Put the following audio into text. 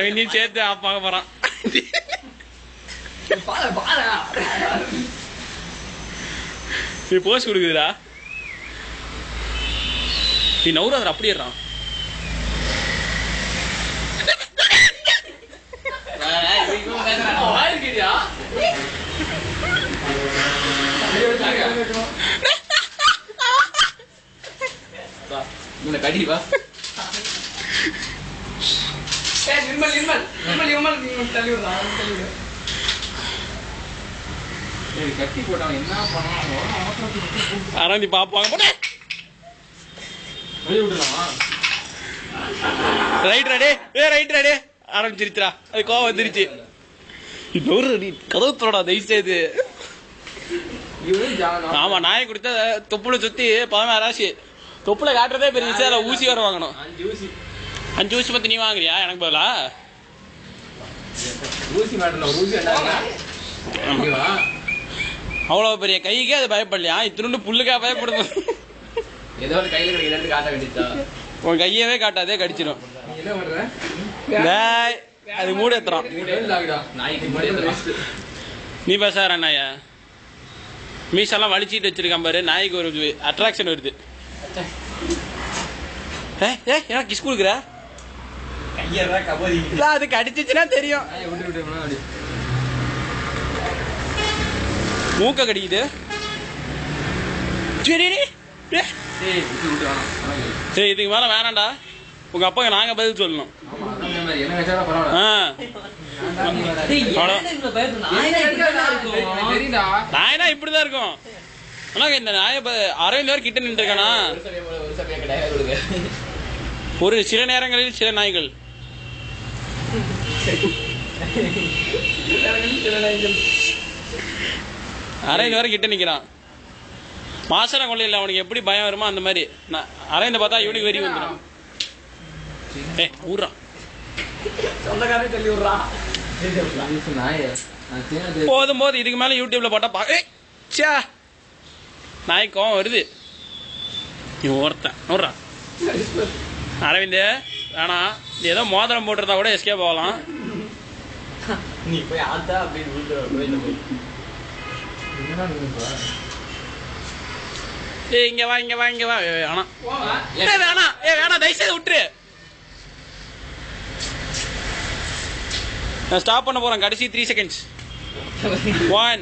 அரவிந்தையும் சேர்த்து பார்க்க போறான். நீ போஸ்ட் கொடுக்குதுடா. நீ நவுறாத அப்படியேறான். கடிவா கட்டி போட்டான். என்ன பண்ண அரவிந்தி பாப்பாங்க போட்ட ரைட் ரெடி. ரைட் ரெடி ஆரம்பிச்சிருச்சுடா. அது கோவம் வந்துருச்சு. இன்னொரு கதவு தோடா தயவு செய்து. ஆமா நாயை கொடுத்தா தொப்புல சுத்தி 16 ராசி. தொப்புல காட்டுறதே பெரிய விஷயம். ஊசி வர வாங்கணும். 5 ஊசி பத்தி நீ வாங்குறியா எனக்கு பதிலா? ஊசி மாட்டல ஊசி அவ்வளவு பெரிய கைக்கே அது பயப்படலையா? இத்தினுண்டு புல்லுக்கா பயப்படுது. ஏதோ ஒரு கையில கிடைக்கிறது காட்ட வேண்டியதா? உன் கையவே காட்டாதே கடிச்சிடும். என்ன பண்ற? அது மூடு ஏத்துறான். நீ பேசார நாயா மீசெல்லாம் வலிச்சிட்டு வச்சிருக்கான் பாரு. நாய்க்கு ஒரு அட்ராக்ஷன் வருது. ஏன் கிஸ் கொடுக்குற? அது கடிச்சிச்சுன்னா தெரியும். மூக்க கடிக்குது. சரி இதுக்கு மேல வேணாண்டா. உங்க அப்பா நாங்க பதில் சொல்லணும். நாயனா இப்படிதான் இருக்கும். ஆனா இந்த நாய அரவிந்த் வரை கிட்ட நின்று இருக்கானா? ஒரு சில நேரங்களில் சில நாய்கள் அரவிந்த் வரை கிட்ட நிக்கிறான். மாசன கொள்ளையில் அவனுக்கு எப்படி பயம் வருமோ அந்த மாதிரி அரவிந்த் பார்த்தா இவனுக்கு வெறி வந்துடும். ஊர்றான் போதும் போது. இதுக்கு மேல யூடியூப்ல போட்டா நாய் கோவம் வருது. ஒருத்தன் நூறான் அரவிந்த் வேணாம். ஏதோ மோதிரம் போட்டுருந்தா கூட எஸ்கே போகலாம். நீ போய் ஆத்தா அப்படின்னு இங்க வா இங்க வா இங்க வா. வேணாம் வேணாம் வேணாம் தயவுசெய்து விட்டுரு. நான் ஸ்டாப் பண்ண போறேன். கடைசி 3 seconds. 1